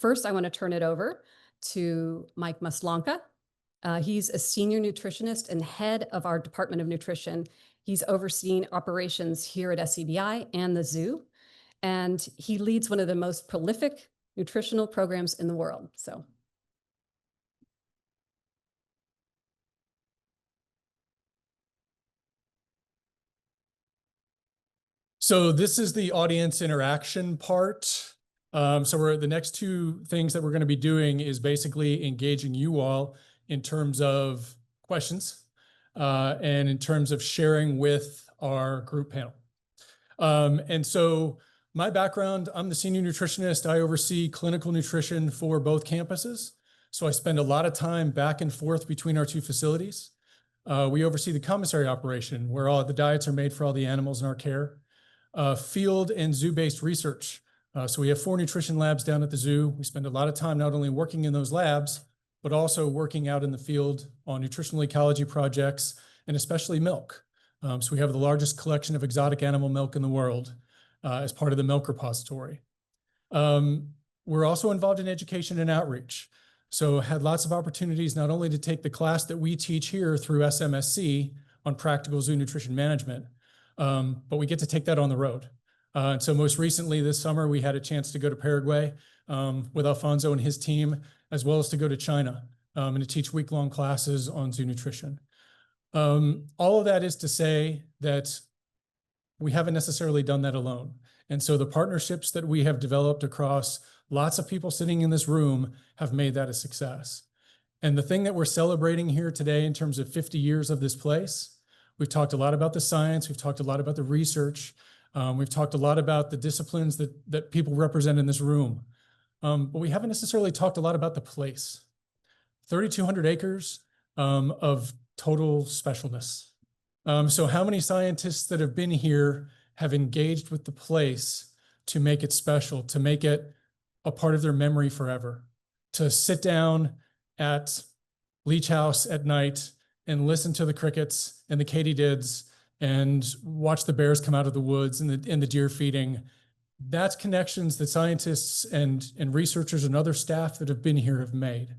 first, I want to turn it over to Mike Maslanka. He's a senior nutritionist and head of our Department of Nutrition. He's overseeing operations here at SCBI and the zoo, and he leads one of the most prolific nutritional programs in the world. So this is the audience interaction part. So the next two things that we're going to be doing is basically engaging you all in terms of questions and in terms of sharing with our group panel. And so my background, I'm the senior nutritionist. I oversee clinical nutrition for both campuses. So I spend a lot of time back and forth between our two facilities. We oversee the commissary operation where all the diets are made for all the animals in our care. Field and zoo-based research. So we have 4 nutrition labs down at the zoo. We spend a lot of time not only working in those labs, but also working out in the field on nutritional ecology projects, and especially milk. So we have the largest collection of exotic animal milk in the world as part of the milk repository. We're also involved in education and outreach. So had lots of opportunities not only to take the class that we teach here through SMSC on practical zoo nutrition management, but we get to take that on the road. And so most recently this summer, we had a chance to go to Paraguay with Alfonso and his team, as well as to go to China and to teach week-long classes on zoo nutrition. All of that is to say that we haven't necessarily done that alone. And so the partnerships that we have developed across lots of people sitting in this room have made that a success. And the thing that we're celebrating here today in terms of 50 years of this place, we've talked a lot about the science, we've talked a lot about the research, we've talked a lot about the disciplines that people represent in this room. But we haven't necessarily talked a lot about the place. 3,200 acres of total specialness. So how many scientists that have been here have engaged with the place to make it special, to make it a part of their memory forever, to sit down at Leach House at night and listen to the crickets and the katydids and watch the bears come out of the woods and the deer feeding. That's connections that scientists and researchers and other staff that have been here have made.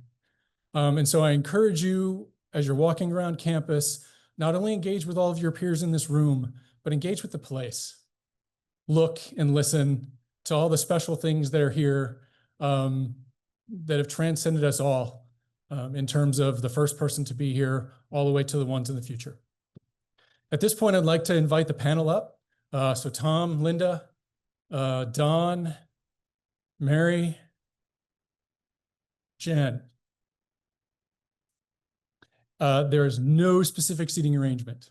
And so I encourage you, as you're walking around campus, not only engage with all of your peers in this room, but engage with the place. Look and listen to all the special things that are here that have transcended us all in terms of the first person to be here all the way to the ones in the future. At this point, I'd like to invite the panel up. So Tom, Linda, Don, Mary, Jen. There is no specific seating arrangement.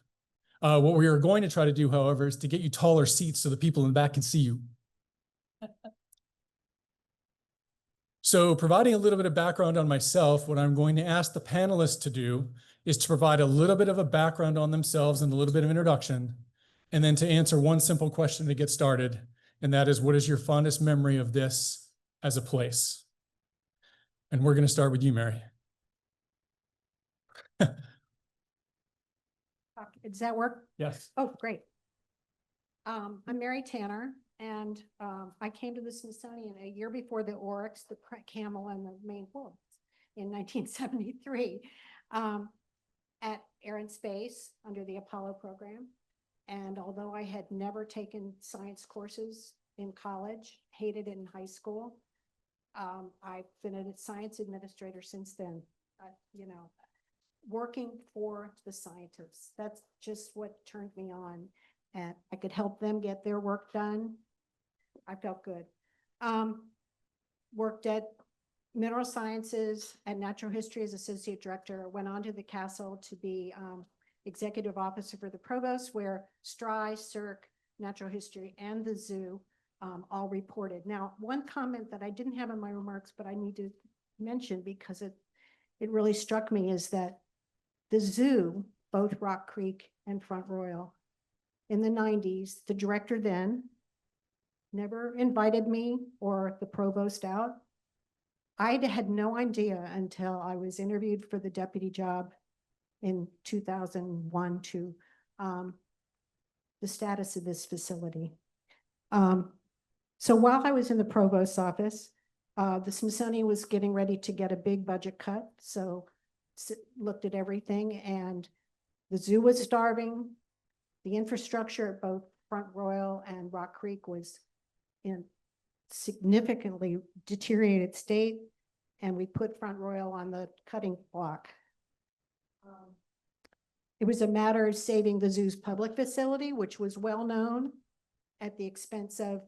What we are going to try to do, however, is to get you taller seats so the people in the back can see you. So providing a little bit of background on myself, what I'm going to ask the panelists to do is to provide a little bit of a background on themselves and a little bit of introduction, and then to answer one simple question to get started, and that is, what is your fondest memory of this as a place? And we're going to start with you, Mary. Does that work? Yes. Oh, great. I'm Mary Tanner, and I came to the Smithsonian a year before the oryx, the camel, and the Maine wolves in 1973 at Air and Space under the Apollo program. And although I had never taken science courses in college, hated it in high school, I've been a science administrator since then, working for the scientists. That's just what turned me on. And I could help them get their work done. I felt good. Worked at mineral sciences and natural history as associate director, went on to the castle to be executive officer for the provost, where STRI, CERC, natural history, and the zoo all reported. Now, one comment that I didn't have in my remarks, but I need to mention because it really struck me, is that the zoo, both Rock Creek and Front Royal, in the 90s, the director then never invited me or the provost out. I had no idea until I was interviewed for the deputy job in 2001 to the status of this facility. So while I was in the provost's office, The Smithsonian was getting ready to get a big budget cut, so looked at everything, and the zoo was starving. The infrastructure at both Front Royal and Rock Creek was in significantly deteriorated state, and we put Front Royal on the cutting block. It was a matter of saving the zoo's public facility, which was well known, at the expense of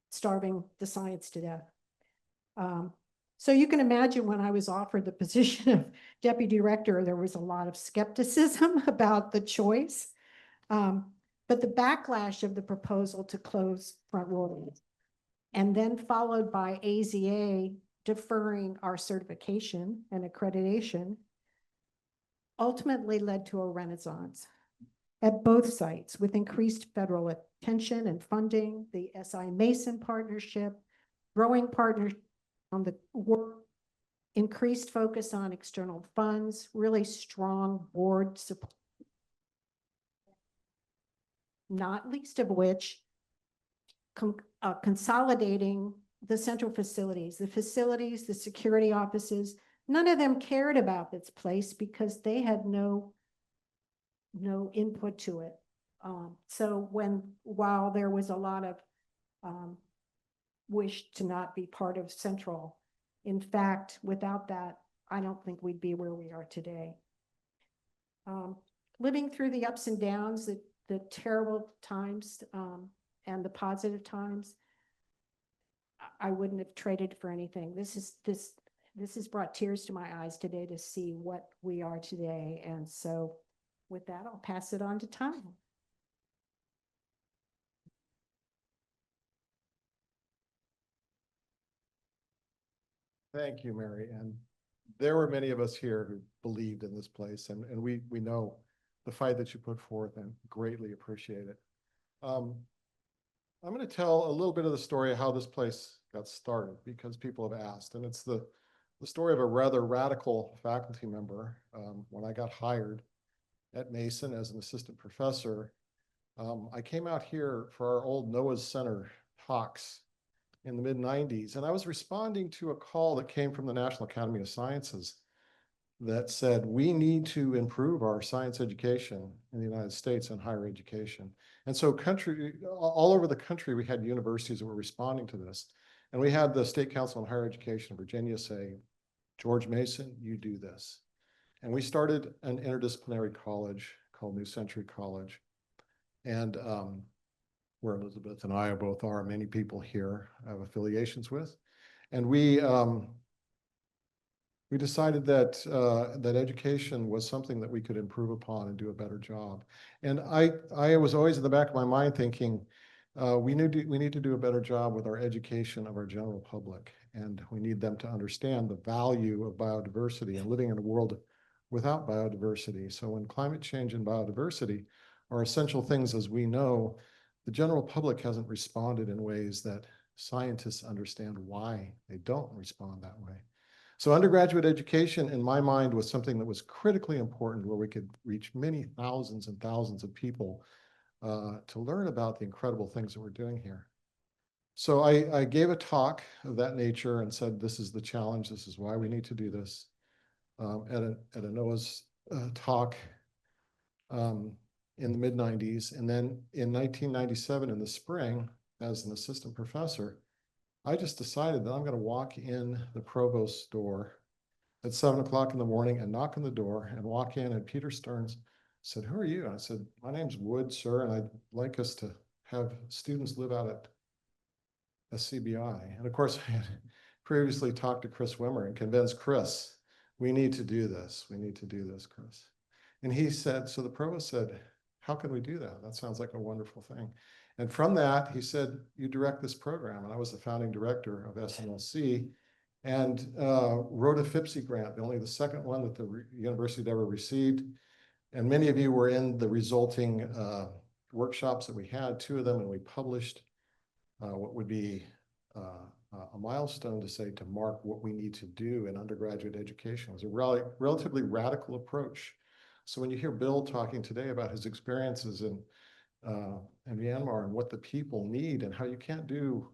starving the science to death. So you can imagine when I was offered the position of deputy director, there was a lot of skepticism about the choice. But the backlash of the proposal to close Front Royal, and then followed by AZA deferring our certification and accreditation, ultimately led to a renaissance at both sites with increased federal attention and funding, the SI Mason partnership, growing partnership on the work, increased focus on external funds, really strong board support, not least of which consolidating the central facilities, the security offices. None of them cared about its place because they had no input to it. So while there was a lot of wish to not be part of Central, in fact, without that, I don't think we'd be where we are today. Living through the ups and downs, the terrible times and the positive times, I wouldn't have traded for anything. This has brought tears to my eyes today to see what we are today. And so with that, I'll pass it on to Tom. Thank you, Mary. And there were many of us here who believed in this place, and we know the fight that you put forth and greatly appreciate it. I'm going to tell a little bit of the story of how this place got started, because people have asked, and it's the story of a rather radical faculty member. When I got hired at Mason as an assistant professor, I came out here for our old Noah's Center talks in the mid-90s, and I was responding to a call that came from the National Academy of Sciences that said, we need to improve our science education in the United States and higher education. And so all over the country, we had universities that were responding to this. And we had the State Council on Higher Education of Virginia say, George Mason, you do this. And we started an interdisciplinary college called New Century College. And where Elizabeth and I both are, many people here have affiliations with. And we decided that that education was something that we could improve upon and do a better job. And I was always in the back of my mind thinking, we need to do a better job with our education of our general public. And we need them to understand the value of biodiversity and living in a world without biodiversity. So when climate change and biodiversity are essential things, as we know, the general public hasn't responded in ways that scientists understand why they don't respond that way. So undergraduate education, in my mind, was something that was critically important, where we could reach many thousands and thousands of people to learn about the incredible things that we're doing here. So I gave a talk of that nature and said, this is the challenge, this is why we need to do this, at a NOAA's talk in the mid-90s. And then in 1997, in the spring, as an assistant professor, I just decided that I'm going to walk in the provost's door at 7 o'clock in the morning and knock on the door and walk in, and Peter Stearns said, who are you? And I said, my name's Wood, sir, and I'd like us to have students live out at NZCBI. And of course, I had previously talked to Chris Wimmer and convinced Chris, we need to do this. We need to do this, Chris. And he said, so the provost said, how can we do that? That sounds like a wonderful thing. And from that, he said, you direct this program. And I was the founding director of SNLC and wrote a FIPSI grant, only the second one that the university had ever received. And many of you were in the resulting workshops that we had, 2 of them, and we published what would be a milestone to say, to mark what we need to do in undergraduate education. It was a relatively radical approach. So when you hear Bill talking today about his experiences in Myanmar and what the people need and how you can't do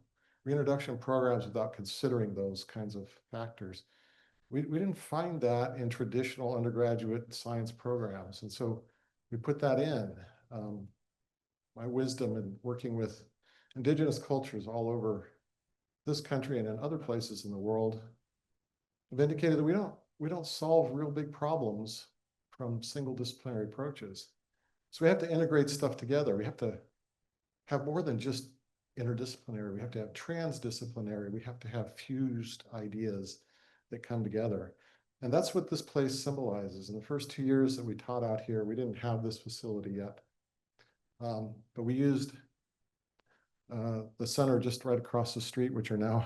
reintroduction programs without considering those kinds of factors. We didn't find that in traditional undergraduate science programs. And so we put that in. My wisdom in working with indigenous cultures all over this country and in other places in the world have indicated that we don't solve real big problems from single disciplinary approaches. So we have to integrate stuff together. We have to have more than just interdisciplinary. We have to have transdisciplinary. We have to have fused ideas that come together. And that's what this place symbolizes. In the first 2 years that we taught out here, we didn't have this facility yet. But we used the center just right across the street, which are now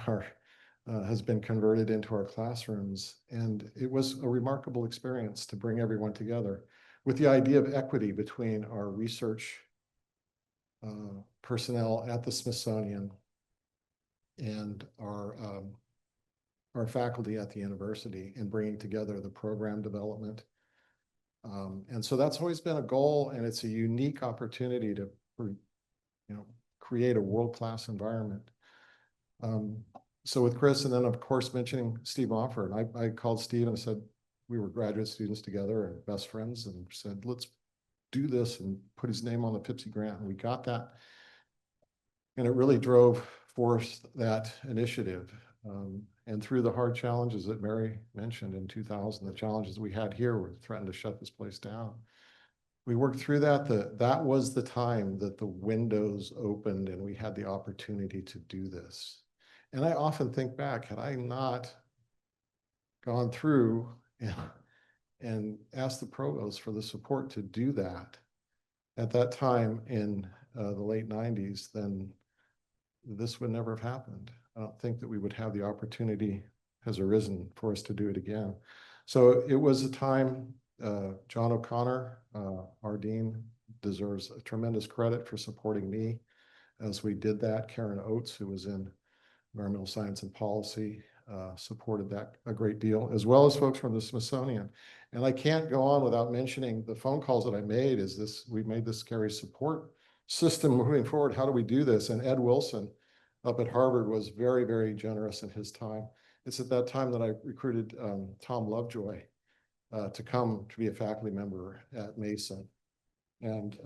has been converted into our classrooms. And it was a remarkable experience to bring everyone together with the idea of equity between our research personnel at the Smithsonian and our faculty at the university, and bringing together the program development. And so that's always been a goal, and it's a unique opportunity to, create a world-class environment. So with Chris, and then of course mentioning Steve Offer, and I called Steve and said, we were graduate students together and best friends, and said, let's do this, and put his name on the PIPSI grant. And we got that. And it really drove forth that initiative. And through the hard challenges that Mary mentioned in 2000, the challenges we had here were threatened to shut this place down. We worked through that. That was the time that the windows opened and we had the opportunity to do this. And I often think back, had I not gone through and asked the provost for the support to do that at that time in the late 90s, then this would never have happened. I don't think that we would have the opportunity has arisen for us to do it again. So it was a time, John O'Connor, our dean, deserves a tremendous credit for supporting me as we did that. Karen Oates, who was in environmental science and policy, supported that a great deal, as well as folks from the Smithsonian. And I can't go on without mentioning the phone calls that I made. We made this scary support system moving forward. How do we do this? And Ed Wilson up at Harvard was very, very generous in his time. It's at that time that I recruited Tom Lovejoy to come to be a faculty member at Mason. And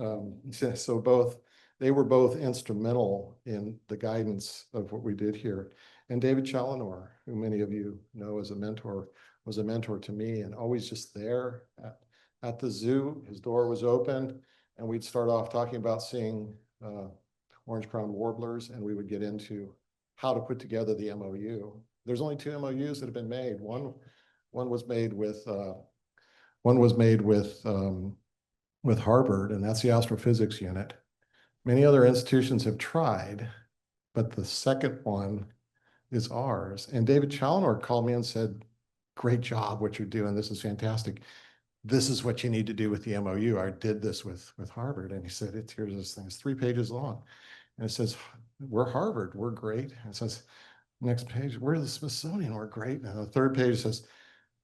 so they were both instrumental in the guidance of what we did here. And David Challenor, who many of you know as a mentor, was a mentor to me, and always just there at the zoo. His door was open, and we'd start off talking about seeing orange-crowned warblers, and we would get into how to put together the MOU. There's only 2 MOUs that have been made. One was made with Harvard, and that's the astrophysics unit. Many other institutions have tried, but the second one is ours. And David Challenor called me and said, great job, what you're doing. This is fantastic. This is what you need to do with the MOU. I did this with Harvard. And he said, here's this thing, it's 3 pages long. And it says, we're Harvard, we're great. And it says, next page, we're the Smithsonian, we're great. And the 3rd page says,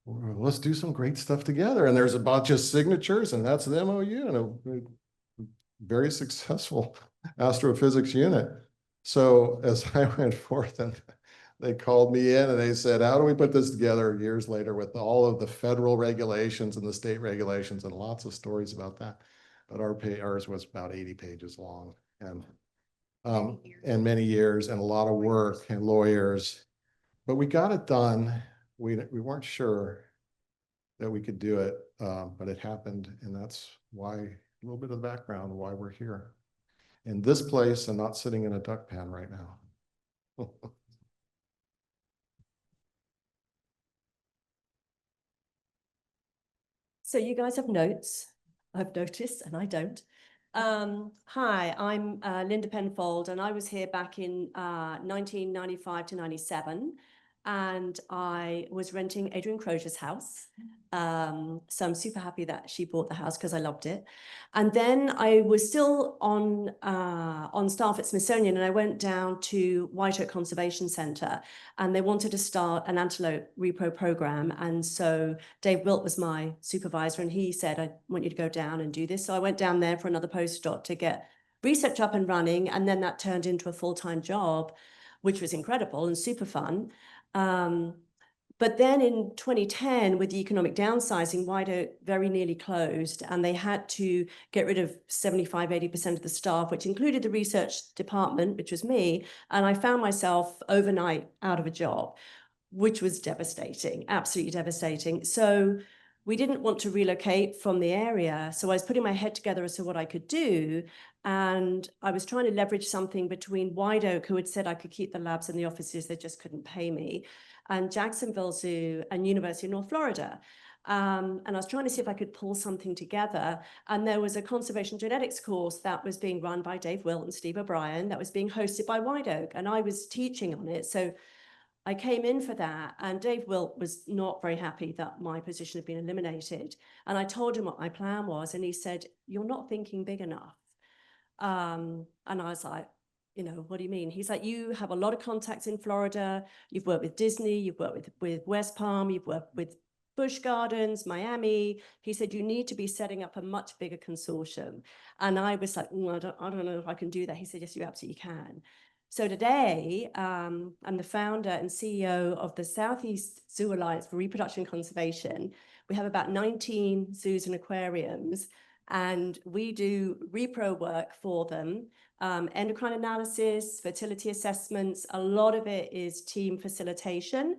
well, let's do some great stuff together. And there's a bunch of signatures, and that's the MOU, and a very successful astrophysics unit. So as I went forth, and they called me in and they said, how do we put this together years later with all of the federal regulations and the state regulations, and lots of stories about that. But ours was about 80 pages long, and many years and a lot of work and lawyers, but we got it done. We weren't sure that we could do it, but it happened, and that's why, a little bit of the background, why we're here in this place and not sitting in a duck pen right now. So you guys have notes, I've noticed, and I don't. Hi, I'm Linda Penfold, and I was here back in 1995 to 97, and I was renting Adrian Crozier's house. So I'm super happy that she bought the house because I loved it. And then I was still on staff at Smithsonian, and I went down to White Oak Conservation Centre, and they wanted to start an antelope repro program. And so Dave Wilt was my supervisor, and he said, I want you to go down and do this. So I went down there for another postdoc to get research up and running, and then that turned into a full-time job. which was incredible and super fun. But then in 2010, with the economic downsizing, White Oak very nearly closed, and they had to get rid of 75, 80% of the staff, which included the research department, which was me. And I found myself overnight out of a job, which was devastating, absolutely devastating. So we didn't want to relocate from the area. So I was putting my head together as to what I could do. And I was trying to leverage something between White Oak, who had said I could keep the labs and the offices, they just couldn't pay me, and Jacksonville Zoo and University of North Florida. And I was trying to see if I could pull something together. And there was a conservation genetics course that was being run by Dave Wilt and Steve O'Brien that was being hosted by White Oak. And I was teaching on it. So I came in for that, and Dave Wilt was not very happy that my position had been eliminated. And I told him what my plan was, and he said, "You're not thinking big enough." And I was like, "You know, what do you mean?" He's like, "You have a lot of contacts in Florida. You've worked with Disney, you've worked with West Palm, you've worked with Busch Gardens, Miami." He said, "You need to be setting up a much bigger consortium." And I was like, I don't know if I can do that. He said, "Yes, you absolutely can." So today, I'm the founder and CEO of the Southeast Zoo Alliance for Reproduction and Conservation. We have about 19 zoos and aquariums, and we do repro work for them, endocrine analysis, fertility assessments. A lot of it is team facilitation.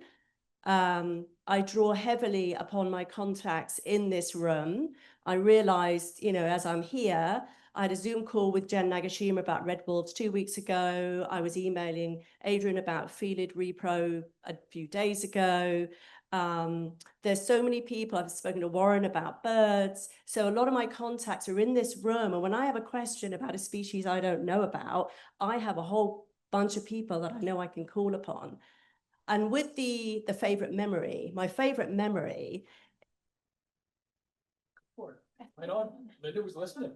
I draw heavily upon my contacts in this room. I realized, you know, as I'm here, I had a Zoom call with Jen Nagashima about red wolves 2 weeks ago. I was emailing Adrian about Felid Repro a few days ago. There's so many people. I've spoken to Warren about birds. So a lot of my contacts are in this room. And when I have a question about a species I don't know about, I have a whole bunch of people that I know I can call upon. And with the favorite memory, my favorite memory. Right on. Linda was listening.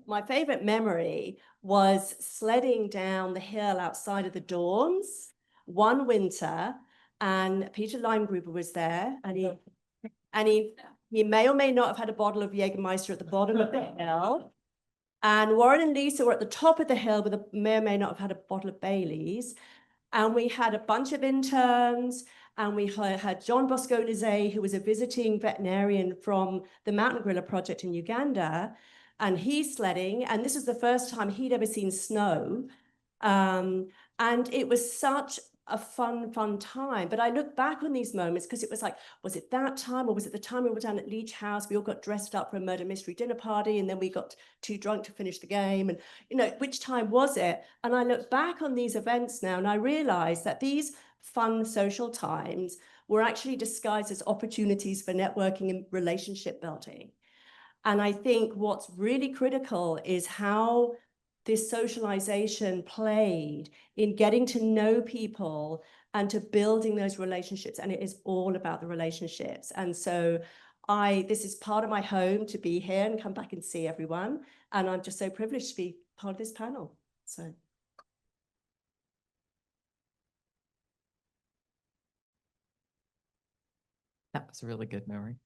My favorite memory was sledding down the hill outside of the dorms one winter, and Peter Limegruber was there, and he may or may not have had a bottle of Jägermeister at the bottom of the hill. And Warren and Lisa were at the top of the hill with may or may not have had a bottle of Bailey's. And we had a bunch of interns, and we had John Bosco Nizet, who was a visiting veterinarian from the Mountain Gorilla Project in Uganda, and he's sledding. And this is the first time he'd ever seen snow. And it was such a fun time. But I look back on these moments because it was like, was it that time, or was it the time we were down at Leach House? We all got dressed up for a murder mystery dinner party, and then we got too drunk to finish the game. And, you know, which time was it? And I look back on these events now, and I realize that these fun social times were actually disguised as opportunities for networking and relationship building. And I think what's really critical is how this socialization played in getting to know people and to building those relationships. And it is all about the relationships. And so this is part of my home to be here and come back and see everyone. And I'm just so privileged to be part of this panel. So. That was a really good memory.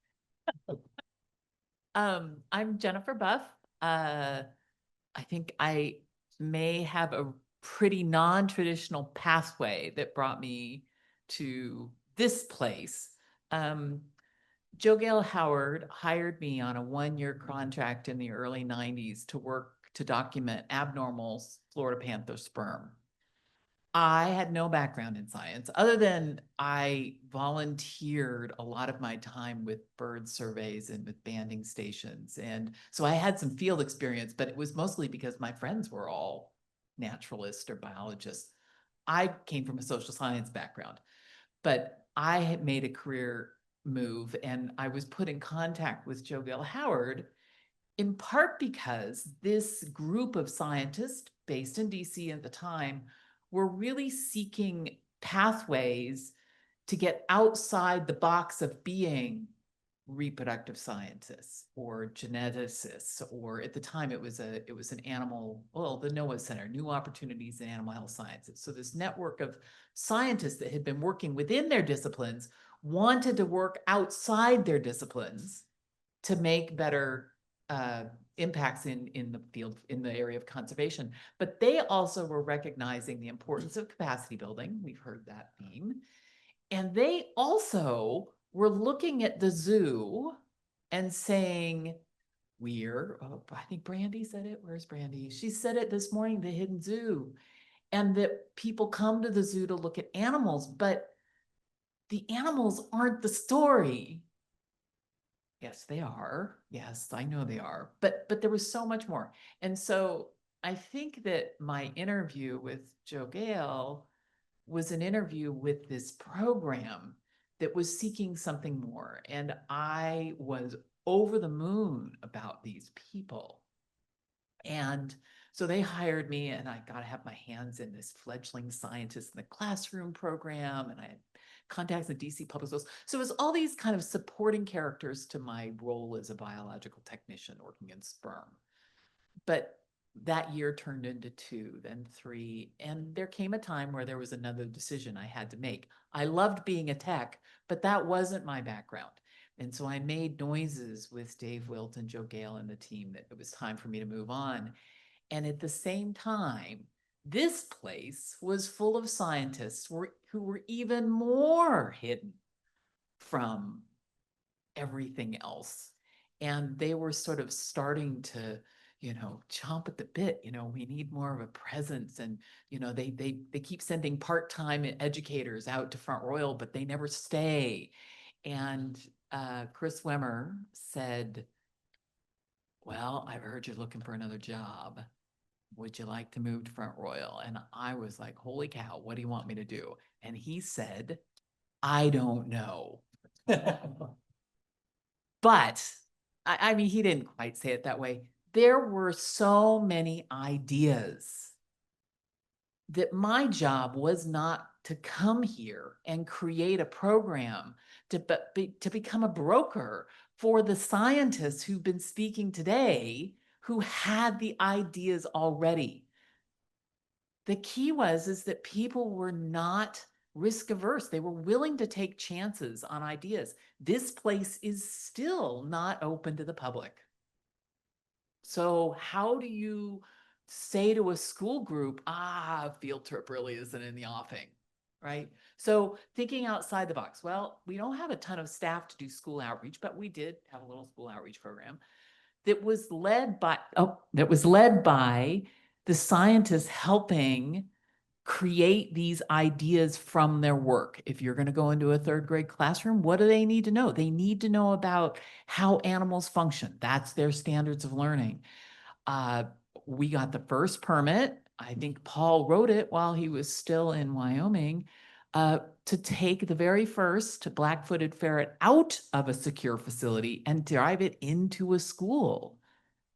I'm Jennifer Buff. I think I may have a pretty non-traditional pathway that brought me to this place. Joe Gale Howard hired me on a 1-year contract in the early 90s to work to document abnormal Florida panther sperm. I had no background in science other than I volunteered a lot of my time with bird surveys and with banding stations. And so I had some field experience, but it was mostly because my friends were all naturalists or biologists. I came from a social science background, but I had made a career move, and I was put in contact with Joe Gale Howard in part because this group of scientists based in DC at the time were really seeking pathways to get outside the box of being reproductive scientists or geneticists, or at the time it was an animal, well, the NOAA Center, New Opportunities in Animal Health Sciences. So this network of scientists that had been working within their disciplines wanted to work outside their disciplines to make better impacts in the field, in the area of conservation. But they also were recognizing the importance of capacity building. We've heard that theme. And they also were looking at the zoo and saying, I think Brandy said it. Where's Brandy? She said it this morning, the hidden zoo. And that people come to the zoo to look at animals, but the animals aren't the story. Yes, they are. Yes, I know they are. But there was so much more. And so I think that my interview with Joe Gale was an interview with this program that was seeking something more. And I was over the moon about these people. And so they hired me, and I got to have my hands in this fledgling scientist in the classroom program, and I had contacts at DC Public Schools. So it was all these kind of supporting characters to my role as a biological technician working in sperm. But that year turned into 2, then 3, and there came a time where there was another decision I had to make. I loved being a tech, but that wasn't my background. And so I made noises with Dave Wilt and Joe Gale and the team that it was time for me to move on. And at the same time, this place was full of scientists who were even more hidden from everything else. And they were sort of starting to, chomp at the bit, we need more of a presence. And, they keep sending part-time educators out to Front Royal, but they never stay. And Chris Wemmer said, well, I've heard you're looking for another job. Would you like to move to Front Royal? And I was like, holy cow, what do you want me to do? And he said, I don't know. But I mean, he didn't quite say it that way. There were so many ideas that my job was not to come here and create a program to become a broker for the scientists who've been speaking today who had the ideas already. The key is that people were not risk averse. They were willing to take chances on ideas. This place is still not open to the public. So how do you say to a school group, field trip really isn't in the offing, right? So thinking outside the box. Well, we don't have a ton of staff to do school outreach, but we did have a little school outreach program that was led by the scientists helping create these ideas from their work. If you're going to go into a 3rd grade classroom, what do they need to know? They need to know about how animals function. That's their standards of learning. We got the first permit. I think Paul wrote it while he was still in Wyoming, to take the very first black-footed ferret out of a secure facility and drive it into a school.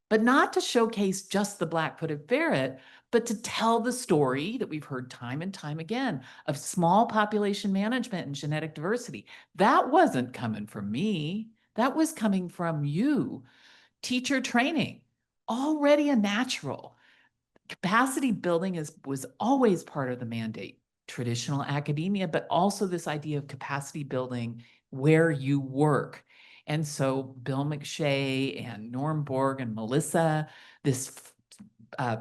But not to showcase just the black-footed ferret, but to tell the story that we've heard time and time again of small population management and genetic diversity. That wasn't coming from me. That was coming from you. Teacher training, already a natural. Capacity building was always part of the mandate. Traditional academia, but also this idea of capacity building where you work. And so Bill McShay and Norm Borg and Melissa, this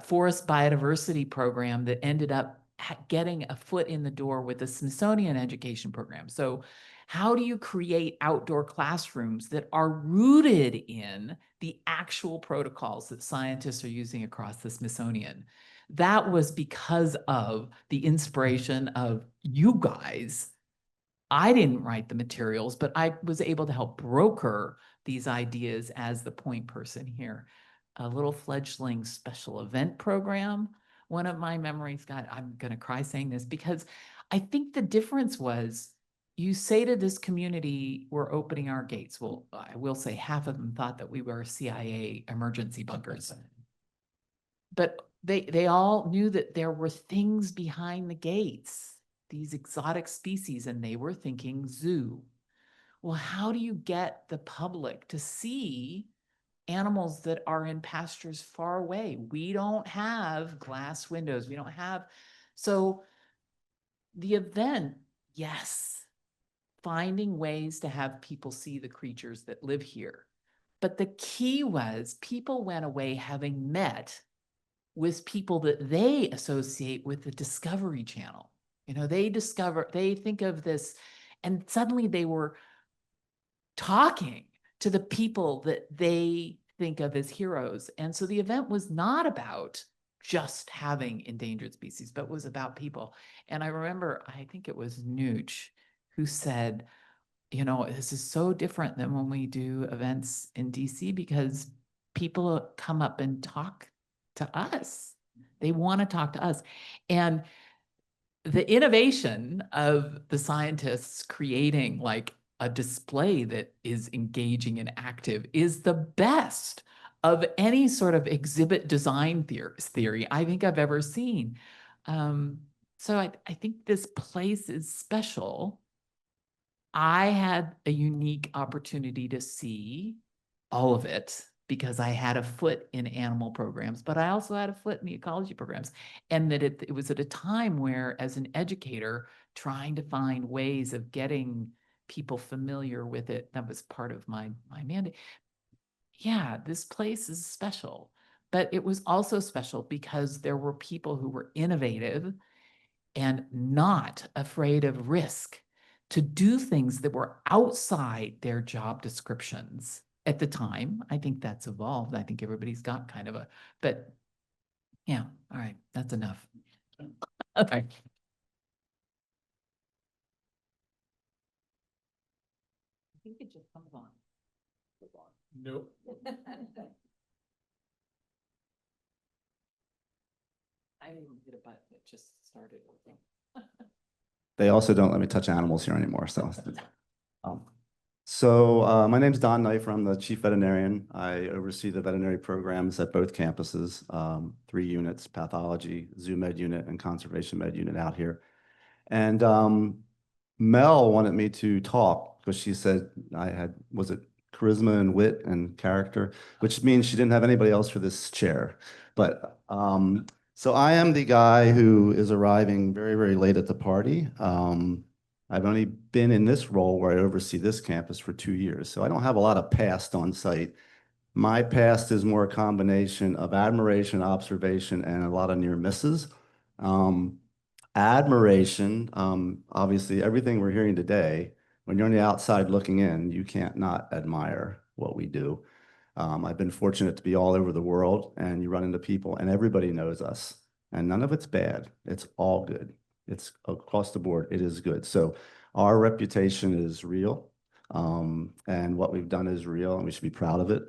forest biodiversity program that ended up getting a foot in the door with the Smithsonian education program. So how do you create outdoor classrooms that are rooted in the actual protocols that scientists are using across the Smithsonian? That was because of the inspiration of you guys. I didn't write the materials, but I was able to help broker these ideas as the point person here. A little fledgling special event program. One of my memories, God, I'm going to cry saying this, because I think the difference was you say to this community, we're opening our gates. Well, I will say half of them thought that we were CIA emergency bunkers. But they all knew that there were things behind the gates, these exotic species, and they were thinking zoo. Well, how do you get the public to see animals that are in pastures far away? We don't have glass windows. We don't have. So the event, yes, finding ways to have people see the creatures that live here. But the key was people went away having met with people that they associate with the Discovery Channel. You know, they think of this, and suddenly they were talking to the people that they think of as heroes. And so the event was not about just having endangered species, but was about people. And I remember, I think it was Nooch who said, you know, this is so different than when we do events in DC because people come up and talk to us. They want to talk to us. And the innovation of the scientists creating like a display that is engaging and active is the best of any sort of exhibit design theory I think I've ever seen. So I think this place is special. I had a unique opportunity to see all of it because I had a foot in animal programs, but I also had a foot in the ecology programs. And that it was at a time where, as an educator, trying to find ways of getting people familiar with it, that was part of my mandate. Yeah, this place is special, but it was also special because there were people who were innovative and not afraid of risk to do things that were outside their job descriptions at the time. I think that's evolved. I think everybody's got kind of but yeah, all right, that's enough. Okay. Mm-hmm. I think it just comes on. Nope. I didn't even hit a button, it just started working. They also don't let me touch animals here anymore. So, my name's Don Neiffer. I'm the chief veterinarian. I oversee the veterinary programs at both campuses, 3 units, pathology, zoo med unit, and conservation med unit out here. And Mel wanted me to talk because she said I had, was it charisma and wit and character, which means she didn't have anybody else for this chair. But so I am the guy who is arriving very, very late at the party. I've only been in this role where I oversee this campus for 2 years, so I don't have a lot of past on site. My past is more a combination of admiration, observation, and a lot of near misses. Admiration, obviously, everything we're hearing today, when you're on the outside looking in, you can't not admire what we do. I've been fortunate to be all over the world, and you run into people and everybody knows us, and none of it's bad. It's all good. It's across the board. It is good. So our reputation is real, and what we've done is real, and we should be proud of it.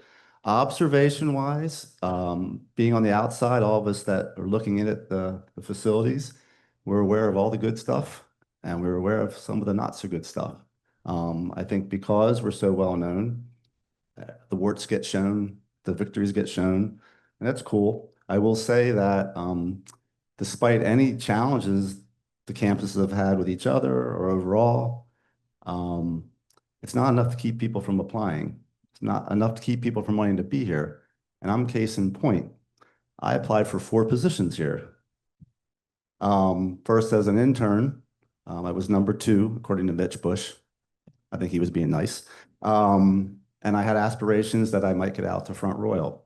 Observation-wise, being on the outside, all of us that are looking in at the facilities, we're aware of all the good stuff, and we're aware of some of the not so good stuff. I think because we're so well known, the warts get shown, the victories get shown, and that's cool. I will say that despite any challenges the campuses have had with each other or overall, it's not enough to keep people from applying. It's not enough to keep people from wanting to be here. And I'm case in point. I applied for 4 positions here. First as an intern, I was number 2, according to Mitch Bush. I think he was being nice. And I had aspirations that I might get out to Front Royal.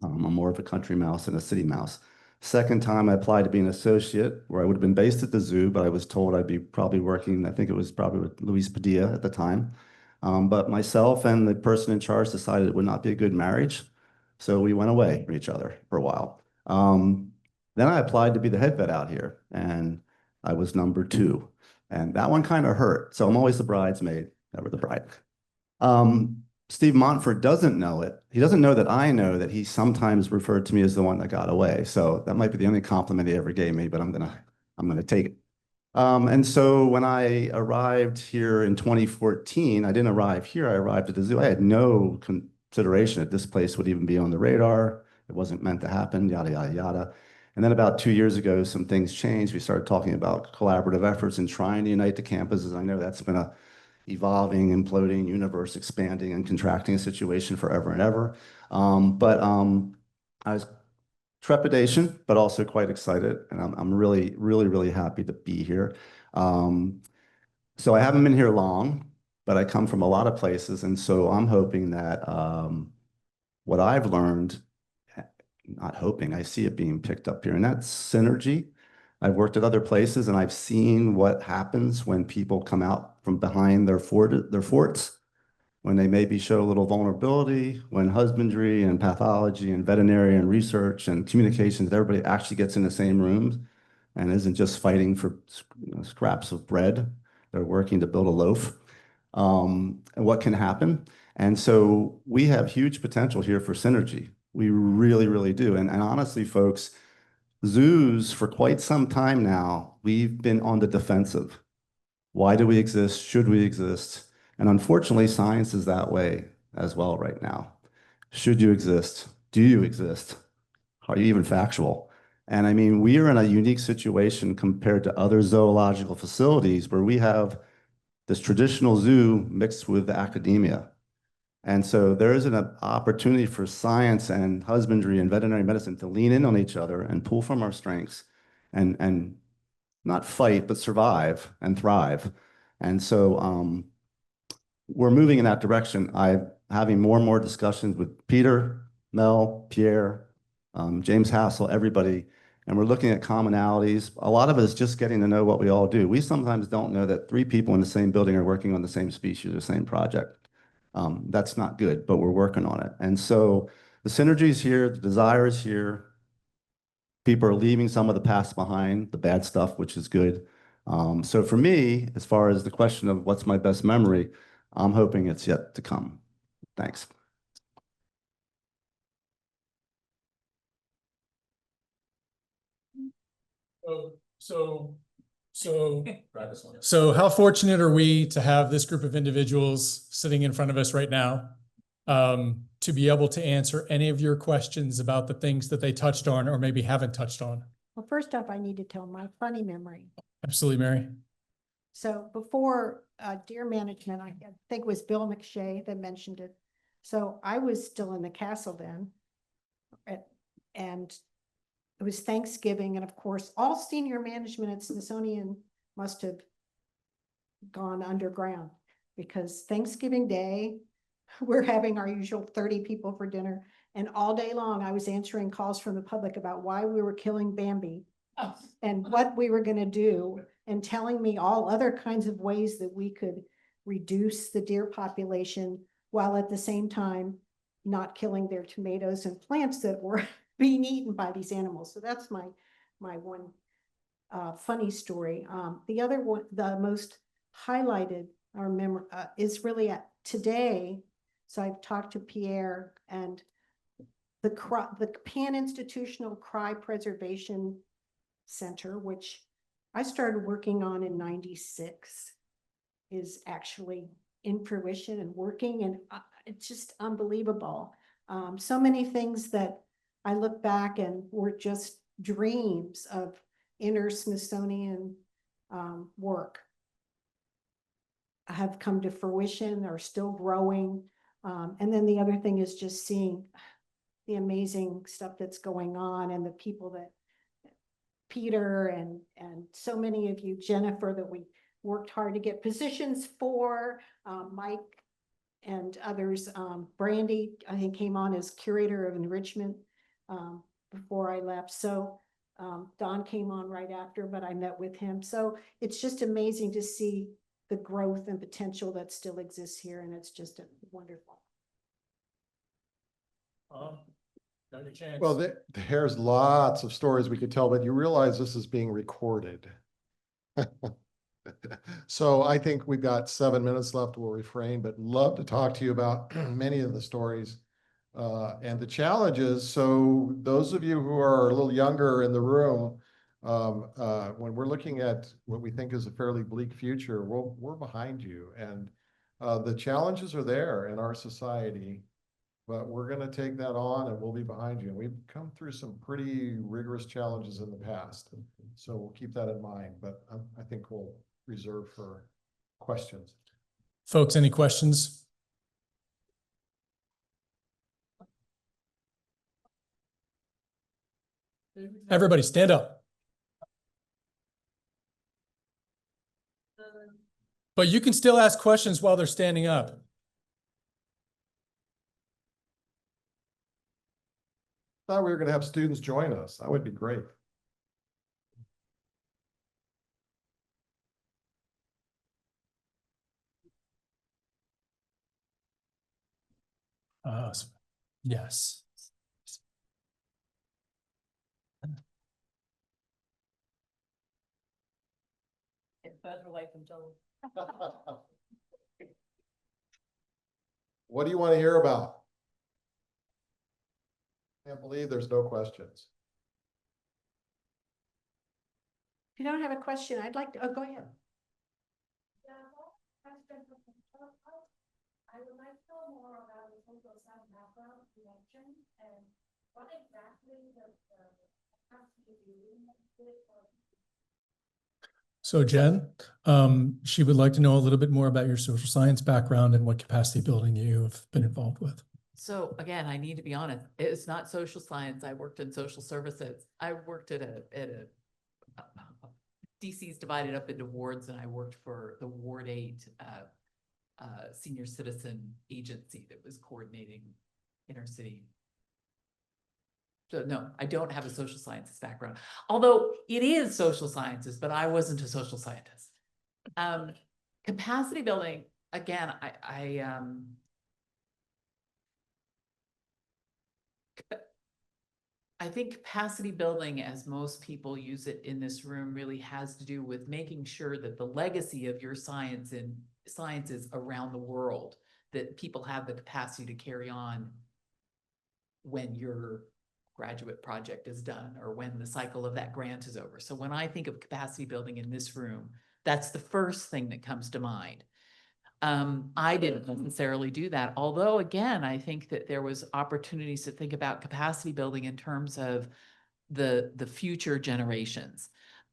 I'm more of a country mouse than a city mouse. Second time I applied to be an associate, where I would have been based at the zoo, but I was told I'd be probably working, I think it was probably with Luis Padilla at the time. But myself and the person in charge decided it would not be a good marriage. So we went away from each other for a while. Then I applied to be the head vet out here, and I was number 2. And that one kind of hurt. So I'm always the bridesmaid, never the bride. Steve Montfort doesn't know it. He doesn't know that I know that he sometimes referred to me as the one that got away. So that might be the only compliment he ever gave me, but I'm gonna take it. And so when I arrived here in 2014, I didn't arrive here, I arrived at the zoo. I had no consideration that this place would even be on the radar. It wasn't meant to happen, yada, yada, yada. And then about 2 years ago, some things changed. We started talking about collaborative efforts and trying to unite the campuses. I know that's been a evolving, imploding, universe expanding and contracting situation forever and ever. I was trepidation, but also quite excited. And I'm really, really, really happy to be here. So I haven't been here long. but I come from a lot of places. And so I'm hoping that what I've learned, not hoping, I see it being picked up here, and that's synergy. I've worked at other places and I've seen what happens when people come out from behind their forts, when they maybe show a little vulnerability, when husbandry and pathology and veterinary and research and communications, everybody actually gets in the same rooms and isn't just fighting for scraps of bread. They're working to build a loaf. And what can happen? And so we have huge potential here for synergy. We really, really do. And honestly, folks, zoos for quite some time now, we've been on the defensive. Why do we exist? Should we exist? And unfortunately, science is that way as well right now. Should you exist? Do you exist? Are you even factual? And I mean, we are in a unique situation compared to other zoological facilities where we have this traditional zoo mixed with academia. And so there is an opportunity for science and husbandry and veterinary medicine to lean in on each other and pull from our strengths and not fight, but survive and thrive. And so we're moving in that direction. I'm having more and more discussions with Peter, Mel, Pierre, James Hassel, everybody, and we're looking at commonalities. A lot of it is just getting to know what we all do. We sometimes don't know that 3 people in the same building are working on the same species or same project. That's not good, but we're working on it. And so the synergy is here, the desire is here. People are leaving some of the past behind, the bad stuff, which is good. So for me, as far as the question of what's my best memory, I'm hoping it's yet to come. Thanks. So how fortunate are we to have this group of individuals sitting in front of us right now to be able to answer any of your questions about the things that they touched on or maybe haven't touched on? Well, first off, I need to tell my funny memory. Absolutely, Mary. So before deer management, I think it was Bill McShay that mentioned it. So I was still in the castle then. And it was Thanksgiving. And of course, all senior management at Smithsonian must have gone underground because Thanksgiving Day, we're having our usual 30 people for dinner. And all day long, I was answering calls from the public about why we were killing Bambi and what we were going to do, and telling me all other kinds of ways that we could reduce the deer population while at the same time not killing their tomatoes and plants that were being eaten by these animals. So that's my one funny story. The other one, the most highlighted or memory is really at today. So I've talked to Pierre, and the Pan-Institutional Cry Preservation Center, which I started working on in '96, is actually in fruition and working, and it's just unbelievable. So many things that I look back and were just dreams of inner Smithsonian work have come to fruition, are still growing. And then the other thing is just seeing the amazing stuff that's going on, and the people that Peter and so many of you, Jennifer, that we worked hard to get positions for, Mike and others. Brandy, I think, came on as curator of enrichment before I left. So Don came on right after, but I met with him. So it's just amazing to see the growth and potential that still exists here, and it's just wonderful. Well, there's lots of stories we could tell, but you realize this is being recorded. So I think we've got 7 minutes left. We'll refrain, but love to talk to you about many of the stories and the challenges. So those of you who are a little younger in the room, when we're looking at what we think is a fairly bleak future, we're behind you. And the challenges are there in our society. But we're going to take that on, and we'll be behind you. And we've come through some pretty rigorous challenges in the past. So we'll keep that in mind. But I think we'll reserve for questions. Folks, any questions? Everybody stand up. But you can still ask questions while they're standing up. Thought we were gonna have students join us. That would be great. Yes. Get further away from Joel. What do you want to hear about? Can't believe there's no questions. If you don't have a question, I'd like to, oh, go ahead. I would like to know more about the social science background you mentioned and what exactly the capacity is. So Jen, she would like to know a little bit more about your social science background and what capacity building you've been involved with. So again, I need to be honest, it's not social science. I worked in social services. I worked at a DC's divided up into wards, and I worked for the Ward 8 senior citizen agency that was coordinating inner city. So no, I don't have a social sciences background, although it is social sciences, but I wasn't a social scientist. Capacity building, again, I think capacity building, as most people use it in this room, really has to do with making sure that the legacy of your science and sciences around the world, that people have the capacity to carry on when your graduate project is done or when the cycle of that grant is over. So when I think of capacity building in this room, that's the first thing that comes to mind. I didn't necessarily do that. Although again, I think that there was opportunities to think about capacity building in terms of the future generations.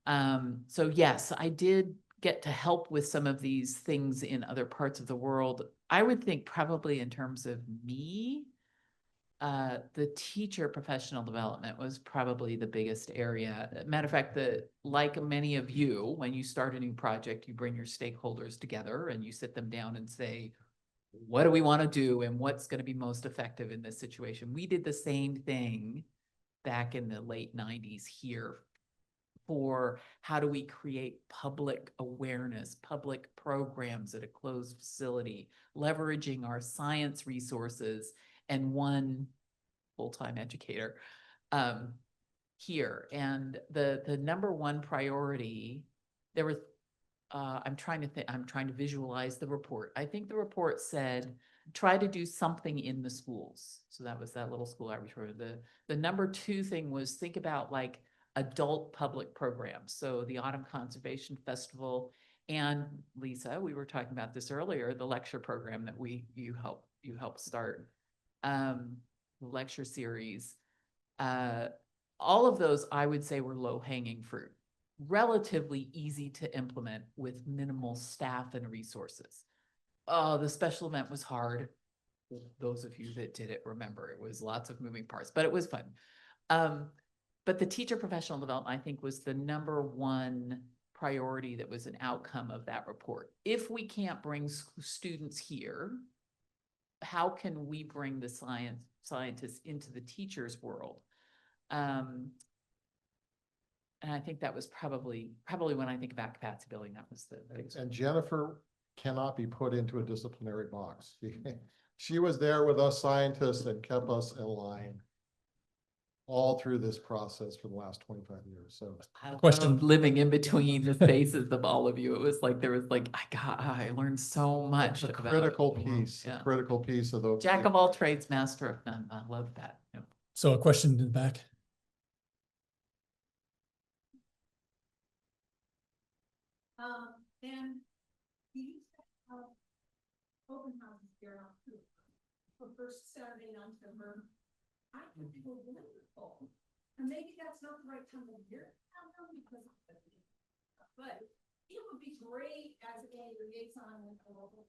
So yes, I did get to help with some of these things in other parts of the world. I would think probably in terms of me, the teacher professional development was probably the biggest area. Matter of fact, like many of you, when you start a new project, you bring your stakeholders together and you sit them down and say, what do we want to do and what's going to be most effective in this situation? We did the same thing back in the late 90s here for how do we create public awareness, public programs at a closed facility, leveraging our science resources and one full-time educator here. And the number one priority, there was, I'm trying to visualize the report. I think the report said, try to do something in the schools. So that was that little school I referred to. The number two thing was think about like adult public programs. So the Autumn Conservation Festival, and Lisa, we were talking about this earlier, the lecture program that you helped start. Lecture series, all of those I would say were low-hanging fruit, relatively easy to implement with minimal staff and resources. Oh, the special event was hard. Those of you that did it remember it was lots of moving parts, but it was fun. But the teacher professional development, I think, was the number one priority that was an outcome of that report. If we can't bring students here, how can we bring the scientists into the teachers' world? And I think that was probably when I think about capacity building, that was the biggest. And Jennifer cannot be put into a disciplinary box. She was there with us scientists and kept us in line all through this process for the last 25 years. So Question. Living in between the faces of all of you, it was like there was like I learned so much. it's a about critical the world. piece, Yeah. a critical piece of the Jack of all trades, master of none. I love that. Yep. So a question in the back. And we used to have open houses here on for first Saturday night of November. I think they were wonderful. And maybe that's not the right time of year to have them because of the, but it would be great as a liaison with the local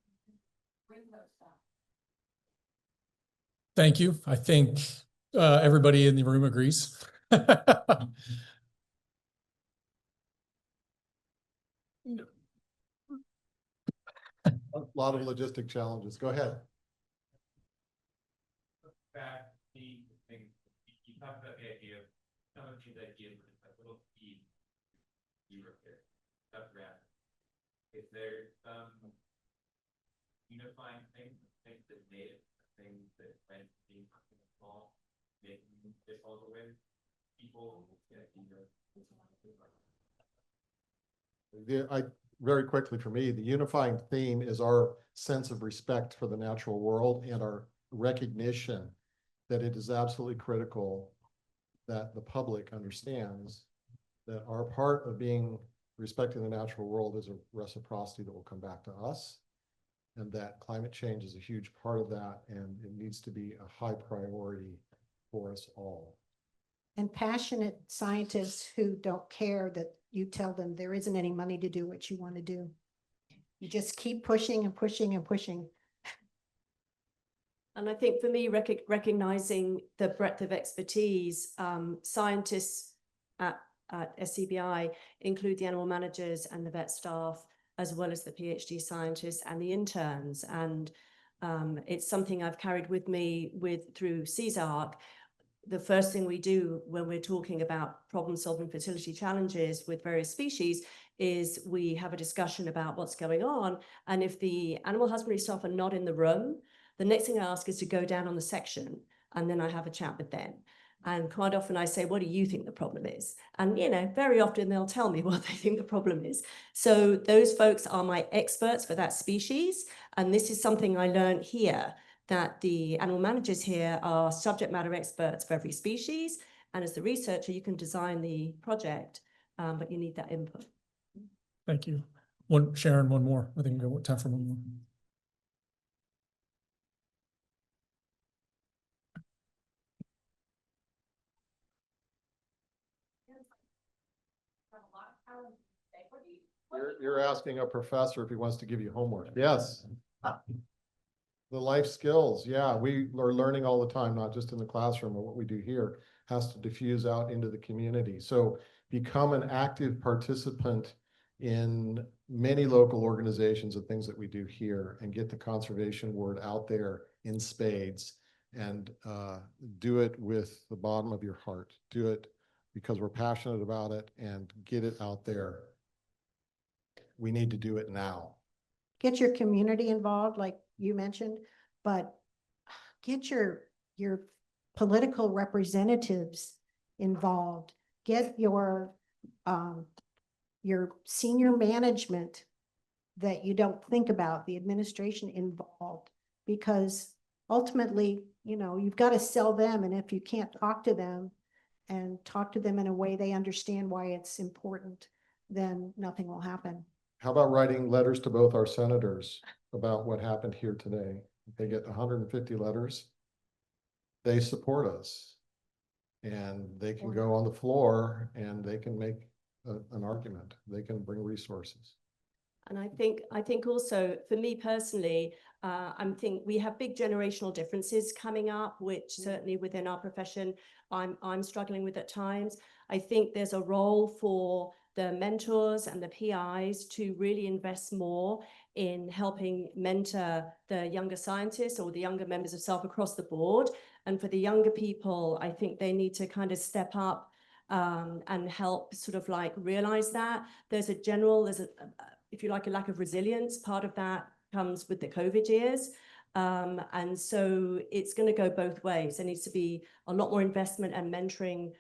bring those stuff. Thank you. I think everybody in the room agrees. A lot of logistic challenges. Go ahead. Back the thing, you talked about the idea of some of these ideas with a little speed. You were there. That's rad. Is there some unifying things that made it, things that went being small, making this all the way? People get Very quickly for me, the unifying theme is our sense of respect for the natural world and our recognition that it is absolutely critical that the public understands that our part of being respecting the natural world is a reciprocity that will come back to us, and that climate change is a huge part of that, and it needs to be a high priority for us all. And passionate scientists who don't care that you tell them there isn't any money to do what you want to do. You just keep pushing and pushing and pushing. And I think for me, recognizing the breadth of expertise, scientists at SCBI include the animal managers and the vet staff, as well as the PhD scientists and the interns. And it's something I've carried with me through CSARC. The first thing we do when we're talking about problem-solving fertility challenges with various species is we have a discussion about what's going on. And if the animal husbandry staff are not in the room, the next thing I ask is to go down on the section, and then I have a chat with them. And quite often I say, what do you think the problem is? And, you know, very often they'll tell me what they think the problem is. So those folks are my experts for that species. And this is something I learned here, that the animal managers here are subject matter experts for every species. And as the researcher, you can design the project, but you need that input. Thank you. Sharon, one more. I think we've got time for one more. You're asking a professor if he wants to give you homework. Yes. The life skills, yeah, we are learning all the time, not just in the classroom, but what we do here has to diffuse out into the community. So become an active participant in many local organizations and things that we do here, and get the conservation word out there in spades, and do it with the bottom of your heart. Do it because we're passionate about it, and get it out there. We need to do it now. Get your community involved, like you mentioned, but get your political representatives involved. Get your senior management that you don't think about, the administration involved, because ultimately, you know, you've got to sell them. And if you can't talk to them and talk to them in a way they understand why it's important, then nothing will happen. How about writing letters to both our senators about what happened here today? If they get 150 letters, they support us, and they can go on the floor and they can make an argument. They can bring resources. And I think also for me personally, I think we have big generational differences coming up, which certainly within our profession, I'm struggling with at times. I think there's a role for the mentors and the PIs to really invest more in helping mentor the younger scientists or the younger members of staff across the board. And for the younger people, I think they need to kind of step up and help sort of like realize that there's a, if you like, a lack of resilience. Part of that comes with the COVID years. And so it's going to go both ways. There needs to be a lot more investment and mentoring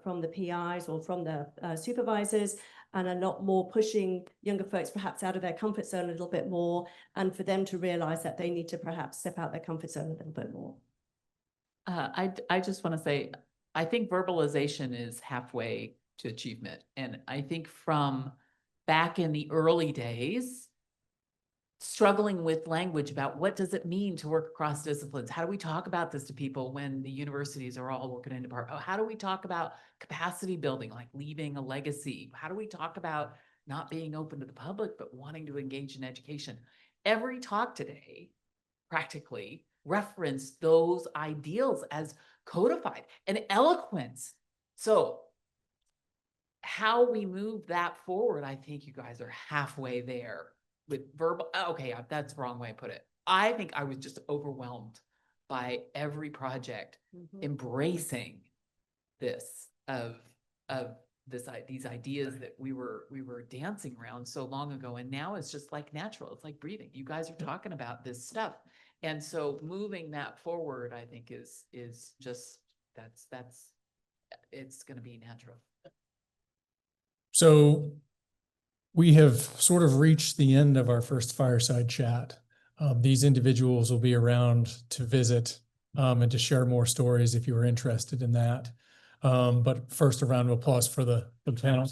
from the PIs or from the supervisors, and a lot more pushing younger folks perhaps out of their comfort zone a little bit more, and for them to realize that they need to perhaps step out their comfort zone a little bit more. I just want to say, I think verbalization is halfway to achievement. And I think from back in the early days, struggling with language about what does it mean to work across disciplines? How do we talk about this to people when the universities are all working in departments? How do we talk about capacity building, like leaving a legacy? How do we talk about not being open to the public, but wanting to engage in education? Every talk today practically referenced those ideals as codified and eloquence. So how we move that forward, I think you guys are halfway there. with verbal, okay, that's the wrong way to put it. I think I was just overwhelmed by every project Mhm. embracing this these ideas that we were dancing around so long ago, and now it's just like natural. It's like breathing. You guys are talking about this stuff, and so moving that forward, I think is just that's it's going to be natural. So we have sort of reached the end of our first fireside chat. These individuals will be around to visit and to share more stories if you are interested in that. But first, a round of applause for the panel.